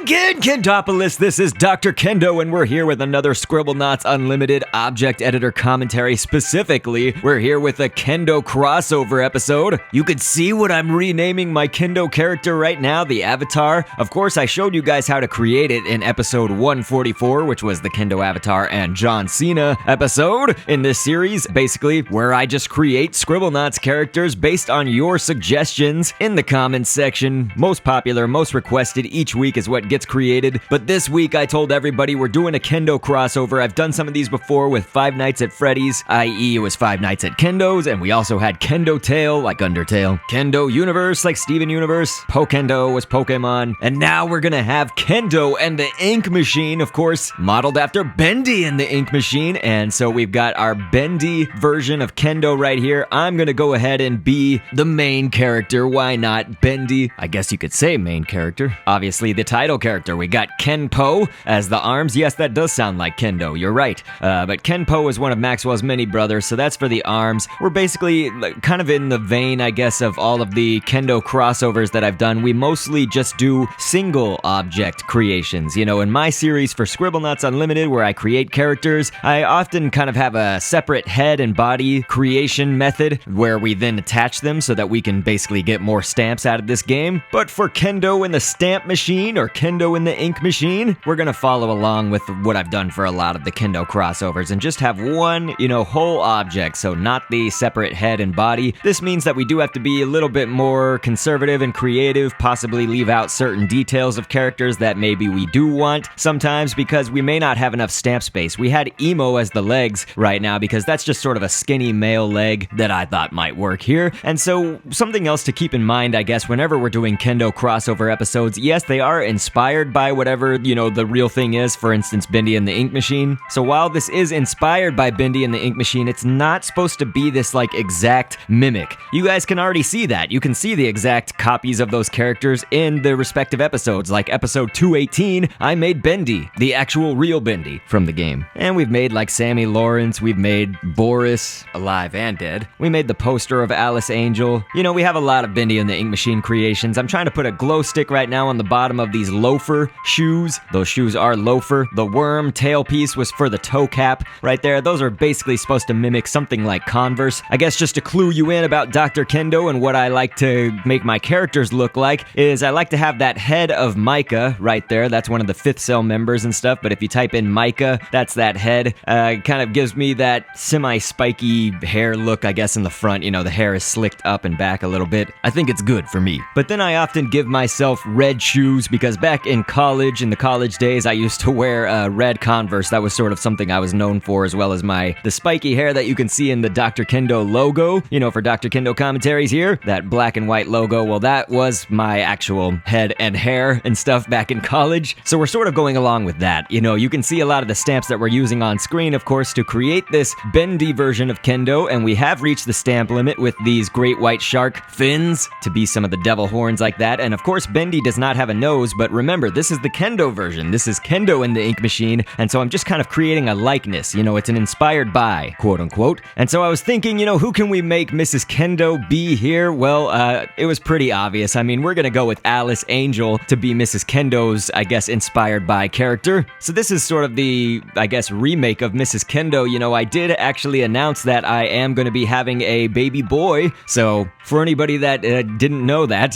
again, Kendopolis. This is Dr. Kendo, and we're here with another Scribblenauts Unlimited object editor commentary. Specifically, we're here with a Kendo-Crossover episode. You could see what I'm renaming my Kendo character right now, the avatar. Of course, I showed you guys how to create it in episode 144, which was the Kendo avatar and John Cena episode in this series, basically, where I just create Scribblenauts characters based on your suggestions in the comments section. Most popular, most requested each week is what gets created. But this week I told everybody we're doing a Kendo crossover. I've done some of these before with Five Nights at Freddy's, i.e. it was Five Nights at Kendo's, and we also had Kendo Tale, like Undertale, Kendo Universe, like Steven Universe, Pokendo was Pokemon, and now we're gonna have Kendo and the Ink Machine, of course, modeled after Bendy and the Ink Machine, and so we've got our Bendy version of Kendo right here. I'm gonna go ahead and be the main character. Why not? Bendy, I guess you could say main character. Obviously the title character. We got Kenpo as the arms. Yes, that does sound like Kendo, you're right. But Kenpo is one of Maxwell's mini brothers, so that's for the arms. We're basically kind of in the vein, I guess, of all of the Kendo crossovers that I've done. We mostly just do single object creations. You know, in my series for Scribblenauts Unlimited, where I create characters, I often kind of have a separate head and body creation method where we then attach them so that we can basically get more stamps out of this game. But for Kendo in the Stamp Machine or Kendo in the Ink Machine, we're gonna follow along with what I've done for a lot of the Kendo crossovers and just have one, whole object, so not the separate head and body. This means that we do have to be a little bit more conservative and creative, possibly leave out certain details of characters that maybe we do want sometimes because we may not have enough stamp space. We had Emo as the legs right now because that's just sort of a skinny male leg that I thought might work here. And so something else to keep in mind, I guess, whenever we're doing Kendo crossover episodes, yes, they are inspired by whatever, the real thing is, for instance, Bendy and the Ink Machine. So while this is inspired by Bendy and the Ink Machine, it's not supposed to be this, exact mimic. You guys can already see that. You can see the exact copies of those characters in the respective episodes. Like episode 218, I made Bendy, the actual real Bendy from the game. And we've made, Sammy Lawrence, we've made Boris, alive and dead. We made the poster of Alice Angel. We have a lot of Bendy and the Ink Machine creations. I'm trying to put a glow stick right now on the bottom of these loafer shoes. Those shoes are loafer. The worm tailpiece was for the toe cap right there. Those are basically supposed to mimic something like Converse. I guess just to clue you in about Dr. Kendo and what I like to make my characters look like is I like to have that head of Micah right there. That's one of the Fifth Cell members and stuff, but if you type in Micah, that's that head. It kind of gives me that semi-spiky hair look, I guess, in the front. The hair is slicked up and back a little bit. I think it's good for me. But then I often give myself red shoes because back in college, in the college days, I used to wear red Converse. That was sort of something I was known for, as well as the spiky hair that you can see in the Dr. Kendo logo, for Dr. Kendo commentaries here, that black and white logo. Well, that was my actual head and hair and stuff back in college. So we're sort of going along with that. You can see a lot of the stamps that we're using on screen, of course, to create this Bendy version of Kendo, and we have reached the stamp limit with these great white shark fins to be some of the devil horns like that. And of course, Bendy does not have a nose, but remember, this is the Kendo version. This is Kendo in the Ink Machine, and so I'm just kind of creating a likeness. It's an inspired by, quote unquote. And so I was thinking, who can we make Mrs. Kendo be here? Well, it was pretty obvious. I mean, we're gonna go with Alice Angel to be Mrs. Kendo's, I guess, inspired by character. So this is sort of the, I guess, remake of Mrs. Kendo. I did actually announce that I am gonna be having a baby boy. So for anybody that didn't know that,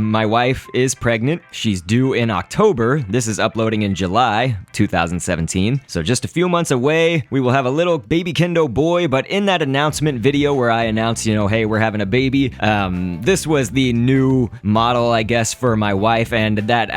my wife is pregnant. She's due in October. This is uploading in July 2017. So just a few months away, we will have a little baby Kendo boy. But in that announcement video where I announced, hey, we're having a baby, this was the new model, I guess, for my wife. And that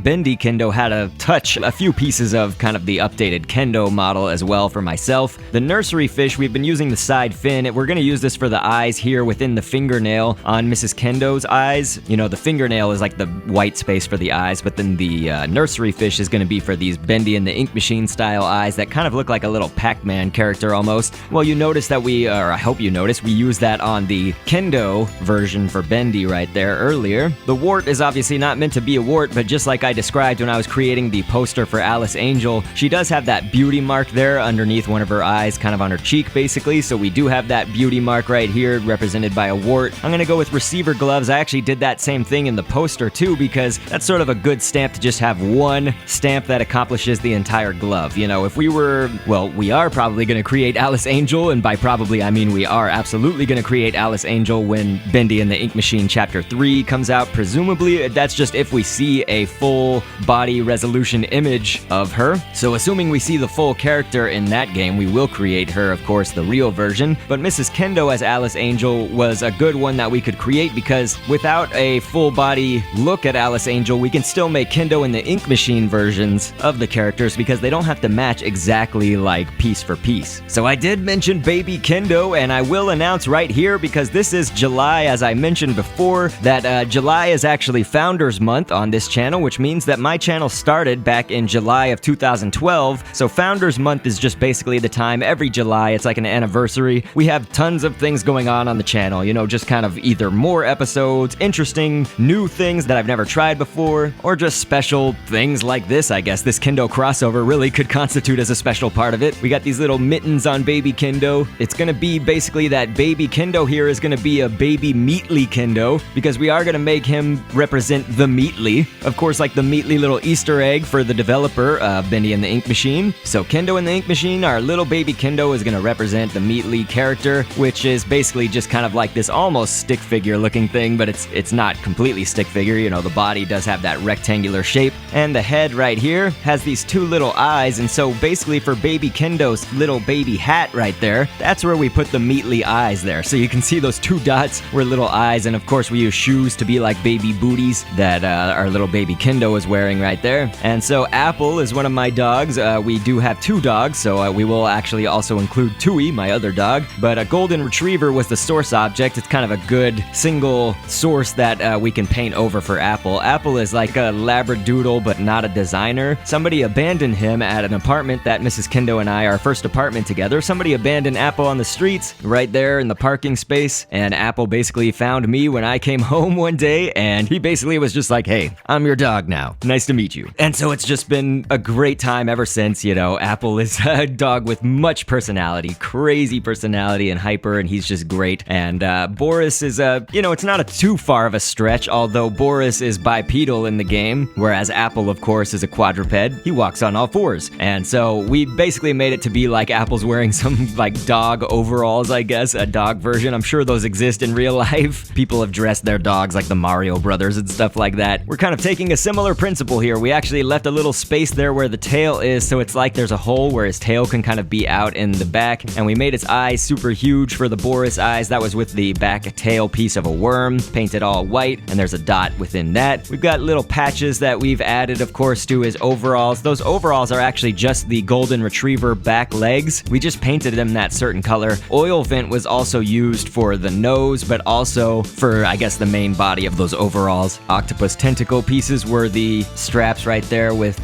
Bendy Kendo had a few pieces of kind of the updated Kendo model as well for myself. The nursery fish, we've been using the side fin. We're going to use this for the eyes here within the fingernail on Mrs. Kendo's eyes. The fingernail is like the white space for the eyes, but then the nursery fish is going to be for these Bendy and the Ink Machine style eyes that kind of look like a little Pac-Man character almost. Well, you notice that I hope you noticed, we used that on the Kendo version for Bendy right there earlier. The wart is obviously not meant to be a wart, but just like I described when I was creating the poster for Alice Angel, she does have that beauty mark there underneath one of her eyes, kind of on her cheek basically, so we do have that beauty mark right here represented by a wart. I'm gonna go with receiver gloves. I actually did that same thing in the poster too because that's sort of a good stamp to just have one stamp that accomplishes the entire glove. You know, if we were, well, we are probably going to create Alice Angel, and by probably I mean we are absolutely going to create Alice Angel when Bendy and the Ink Machine Chapter 3 comes out. Presumably, that's just if we see a full body resolution image of her. So assuming we see the full character in that game, we will create her, of course, the real version. But Mrs. Kendo as Alice Angel was a good one that we could create because without a full body look at Alice Angel, we can still make Kendo and the Ink Machine versions of the characters because they don't have to match exactly like piece for piece. So I did mention Baby Kendo, and I will announce right here, because this is July, as I mentioned before, that July is actually Founders Month on this channel, which means that my channel started back in July of 2012. So Founders Month is just basically the time every July. It's like an anniversary. We have tons of things going on the channel, you know, just kind of either more episodes, interesting new things that I've never tried before, or just special things like this, I guess. This Kendo-Crossover really could constitute as a special part of it. We got these little mittens on Baby Kendo. It's gonna be basically that Baby Kendo here is gonna be a baby Meatly Kendo, because we are gonna make him represent the Meatly. Of course, like the Meatly little Easter egg for the developer, Bendy and the Ink Machine. So Kendo and the Ink Machine, our little baby Kendo is gonna represent the Meatly character, which is basically just kind of like this almost stick figure looking thing, but it's not completely stick figure. You know, the body does have that rectangular shape, and the head right here has these two little eyes. And so basically for Baby Kendo's little baby hat right there, that's where we put the Meatly eyes there. So you can see those two dots were little eyes, and of course we use shoes to be like baby booties that our little baby Kendo is wearing right there. And so Apple is one of my dogs. We do have two dogs, so we will actually also include Tui, my other dog. But a golden retriever was the source object. It's kind of a good single source that we can paint over for Apple. Apple is like a labradoodle, but not a designer. Somebody abandoned him at an apartment that Mrs. Kendo and I, our first apartment together. Somebody abandoned Apple on the streets right there in the parking space, and Apple basically found me when I came home one day, and he basically was just like, hey, I'm your dog now. Nice to meet you. And so it's just been a great time ever since. You know, Apple is a dog with much personality, crazy personality and hyper, and he's just great. And Boris is you know, it's not a too far of a stretch, although Boris is bipedal in the game, whereas Apple, of course, is a quadruped. He walks on all fours. And so we basically made it to be like Apple's wearing some like dog overalls, I guess, a dog version. I'm sure those exist in real life. People have dressed their dogs like the Mario Brothers and stuff like that. We're kind of taking a similar principle here. We actually left a little space there where the tail is, so it's like there's a hole where his tail can kind of be out in the back, and we made his eyes super huge for the Boris eyes. That was with the back tail piece of a worm, painted all white, and there's a dot within that. We've got little patches that we've added, of course, to his overalls. Those overalls are actually just the golden retriever back legs. We just painted them that certain color. Oil vent was also used for the nose, but also for, I guess, the main body of those overalls. Octopus tentacle pieces were the straps right there with...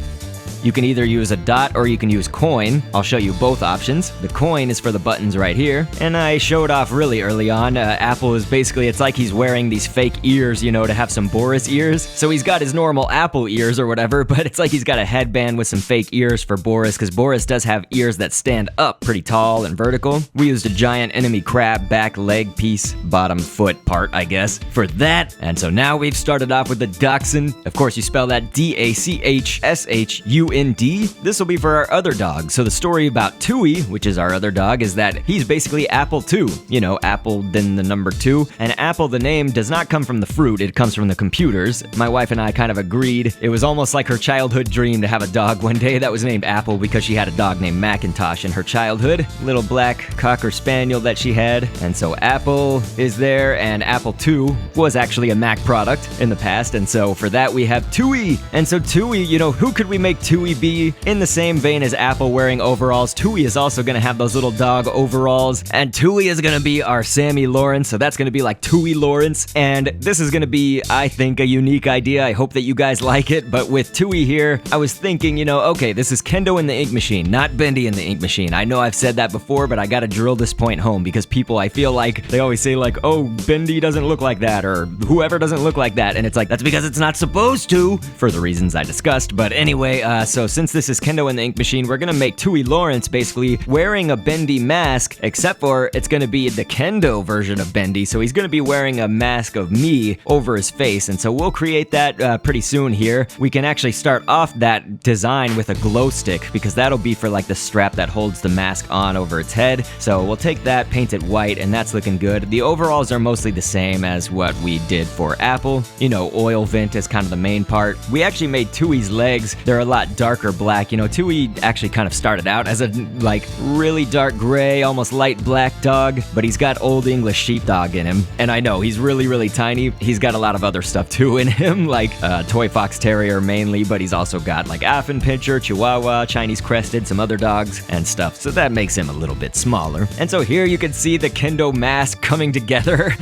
You can either use a dot or you can use coin. I'll show you both options. The coin is for the buttons right here. And I showed off really early on. Apple is basically, it's like he's wearing these fake ears, you know, to have some Boris ears. So he's got his normal Apple ears or whatever, but it's like he's got a headband with some fake ears for Boris, because Boris does have ears that stand up pretty tall and vertical. We used a giant enemy crab back leg piece, bottom foot part, I guess, for that. And so now we've started off with the Dachshund. Of course, you spell that DACHSHUND. This will be for our other dog. So the story about Tui, which is our other dog, is that he's basically Apple 2. You know, Apple, then the number 2. And Apple, the name, does not come from the fruit, it comes from the computers. My wife and I kind of agreed. It was almost like her childhood dream to have a dog one day that was named Apple, because she had a dog named Macintosh in her childhood. Little black Cocker Spaniel that she had. And so Apple is there, and Apple 2 was actually a Mac product in the past. And so for that we have Tui. And so Tui, you know, who could we make Tui be? In the same vein as Apple wearing overalls, Tui is also going to have those little dog overalls, and Tui is going to be our Sammy Lawrence, so that's going to be like Tui Lawrence. And this is going to be, I think, a unique idea. I hope that you guys like it. But with Tui here, I was thinking, you know, okay, this is Kendo in the Ink Machine, not Bendy in the Ink Machine. I know I've said that before, but I gotta drill this point home, because people, I feel like, they always say like, oh, Bendy doesn't look like that, or whoever doesn't look like that, and it's like, that's because it's not supposed to, for the reasons I discussed. But anyway, so since this is Kendo and the Ink Machine, we're gonna make Tui Lawrence basically wearing a Bendy mask, except for it's gonna be the Kendo version of Bendy, so he's gonna be wearing a mask of me over his face, and so we'll create that pretty soon here. We can actually start off that design with a glow stick, because that'll be for like the strap that holds the mask on over its head. So we'll take that, paint it white, and that's looking good. The overalls are mostly the same as what we did for Apple. You know, oil vent is kind of the main part. We actually made Tui's legs, they're a lot darker black. You know, Tui actually kind of started out as a like really dark gray, almost light black dog, but he's got Old English sheepdog in him. And I know, he's really tiny. He's got a lot of other stuff too in him, like toy fox terrier mainly, but he's also got like Affenpinscher, Chihuahua, Chinese crested, some other dogs and stuff. So that makes him a little bit smaller. And so here you can see the Kendo mask coming together.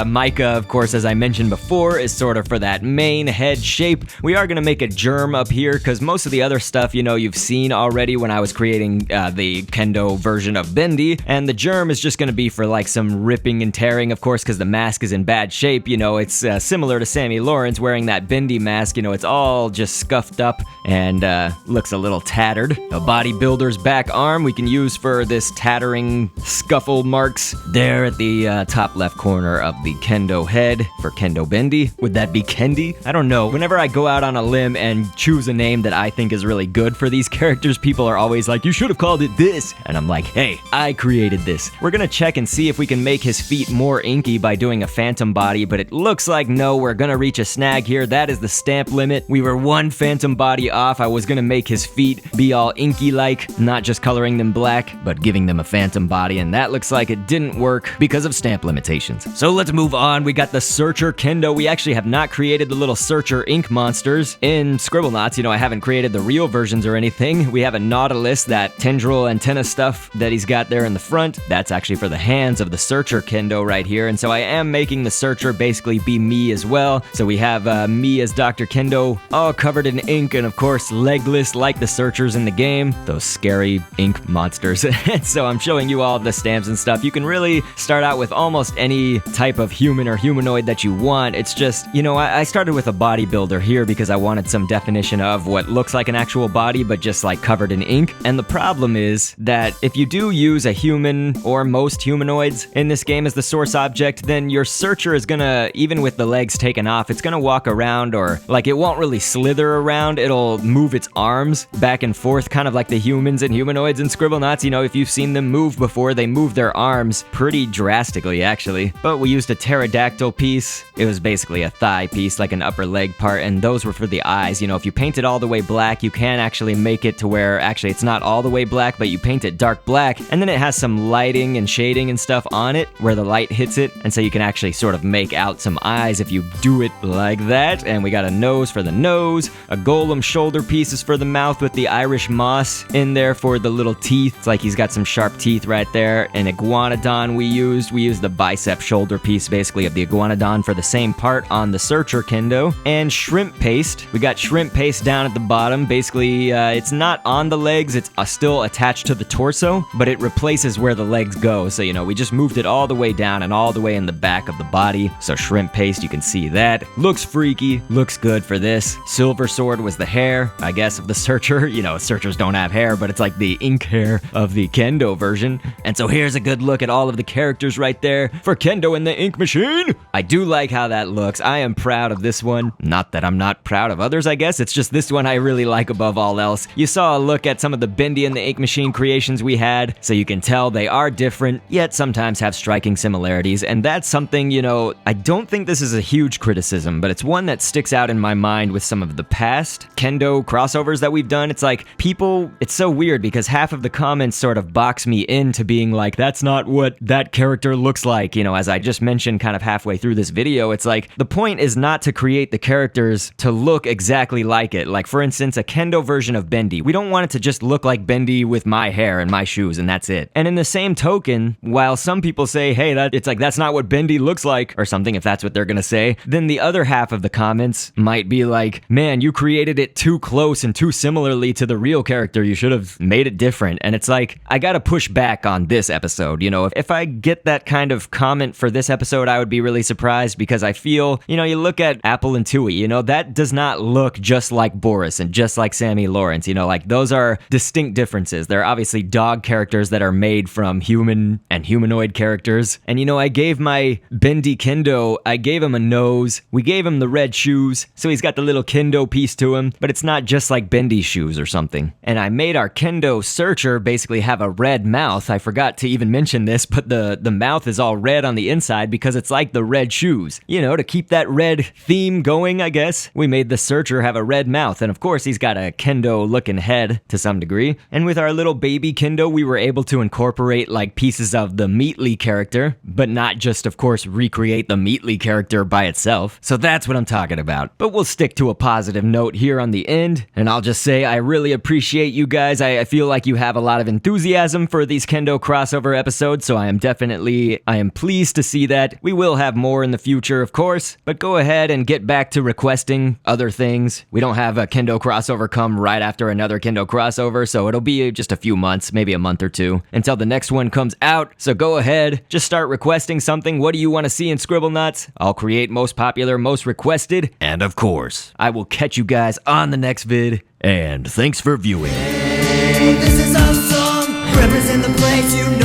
Micah, of course, as I mentioned before, is sort of for that main head shape. We are gonna make a germ up here because most of the other stuff, you know, you've seen already when I was creating the Kendo version of Bendy, and the germ is just gonna be for like some ripping and tearing, of course, because the mask is in bad shape. You know, it's similar to Sammy Lawrence wearing that Bendy mask. You know, it's all just scuffed up and looks a little tattered. A bodybuilder's back arm we can use for this tattering scuffle marks there at the top left corner of the Kendo head for Kendo Bendy. Would that be Kendi? I don't know. Whenever I go out on a limb and choose a name that I think is really good for these characters, people are always like, you should have called it this. And I'm like, hey, I created this. We're gonna check and see if we can make his feet more inky by doing a phantom body, but it looks like no, we're gonna reach a snag here. That is the stamp limit. We were one phantom body off. I was gonna make his feet be all inky like, not just coloring them black, but giving them a phantom body, and that looks like it didn't work because of stamp limitations. So let's move on. We got the Searcher Kendo. We actually have not created the little Searcher ink monsters in Scribblenauts. You know, I haven't created the real versions or anything. We have a Nautilus, that tendril antenna stuff that he's got there in the front. That's actually for the hands of the Searcher Kendo right here, and so I am making the Searcher basically be me as well. So we have me as Dr. Kendo, all covered in ink, and of course legless like the Searchers in the game, those scary ink monsters. And so I'm showing you all the stamps and stuff. You can really start out with almost any type of human or humanoid that you want. It's just, you know, I started with a bodybuilder here because I wanted some definition of what looks like an actual body, but just like covered in ink. And the problem is that if you do use a human or most humanoids in this game as the source object, then your Searcher is gonna, even with the legs taken off, it's gonna walk around, or like it won't really slither around. It'll move its arms back and forth, kind of like the humans and humanoids in Scribblenauts. You know, if you've seen them move before, they move their arms pretty drastically, actually. But we used a pterodactyl piece. It was basically a thigh piece, like an upper leg part, and those were for the eyes. You know, if you paint it all the way black, you can actually make it to where, actually, it's not all the way black, but you paint it dark black, and then it has some lighting and shading and stuff on it where the light hits it, and so you can actually sort of make out some eyes if you do it like that. And we got a nose for the nose, a golem shoulder pieces for the mouth with the Irish moss in there for the little teeth. It's like he's got some sharp teeth right there. An iguanodon we used the bicep shoulder piece basically of the iguanodon for the same part on the Searcher Kendo. And shrimp paste. We got shrimp paste down at the bottom. Basically, it's not on the legs, it's still attached to the torso, but it replaces where the legs go. So, you know, we just moved it all the way down and all the way in the back of the body. So shrimp paste, you can see that. Looks freaky, looks good for this. Silver sword was the hair, I guess, of the Searcher. You know, Searchers don't have hair, but it's like the ink hair of the Kendo version. And so here's a good look at all of the characters right there for Kendo and the Ink Machine. I do like how that looks. I am proud of this one. Not that I'm not proud of others, I guess. It's just this one I really like above all else. You saw a look at some of the Bendy and the Ink Machine creations we had, so you can tell they are different, yet sometimes have striking similarities. And that's something, you know, I don't think this is a huge criticism, but it's one that sticks out in my mind with some of the past Kendo crossovers that we've done. It's like people, it's so weird because half of the comments sort of box me into being like, that's not what that character looks like. You know, as I just mentioned kind of halfway through this video, it's like the point is not to create the characters to look exactly like it. Like for instance, a Kendo version of Bendy. We don't want it to just look like Bendy with my hair and my shoes and that's it. And in the same token, while some people say, hey, it's like that's not what Bendy looks like or something, if that's what they're gonna say, then the other half of the comments might be like, man, you created it too close and too similarly to the real character. You should have made it different. And it's like, I gotta push back on this episode. You know, if I get that kind of comment for this episode, I would be really surprised because I feel, you know, you look at Apple and Tui, you know, that does not look just like Boris and just just like Sammy Lawrence. You know, like those are distinct differences. They're obviously dog characters that are made from human and humanoid characters. And you know, I gave my Bendy Kendo, I gave him a nose. We gave him the red shoes, so he's got the little Kendo piece to him, but it's not just like Bendy's shoes or something. And I made our Kendo searcher basically have a red mouth. I forgot to even mention this, but the mouth is all red on the inside because it's like the red shoes. You know, to keep that red theme going, I guess. We made the searcher have a red mouth, and of course he's got a Kendo looking head to some degree. And with our little baby Kendo, we were able to incorporate like pieces of the Meatly character, but not just, of course, recreate the Meatly character by itself. So that's what I'm talking about. But we'll stick to a positive note here on the end, and I'll just say I really appreciate you guys. I feel like you have a lot of enthusiasm for these Kendo crossover episodes, so I am pleased to see that. We will have more in the future, of course, but go ahead and get back to requesting other things. We don't have a Kendo crossover come right after another Kendo crossover, so it'll be just a few months, maybe a month or two, until the next one comes out. So go ahead, just start requesting something. What do you want to see in Scribblenauts? I'll create most popular, most requested, and of course, I will catch you guys on the next vid, and thanks for viewing. Hey, this is our song, represent the place you know.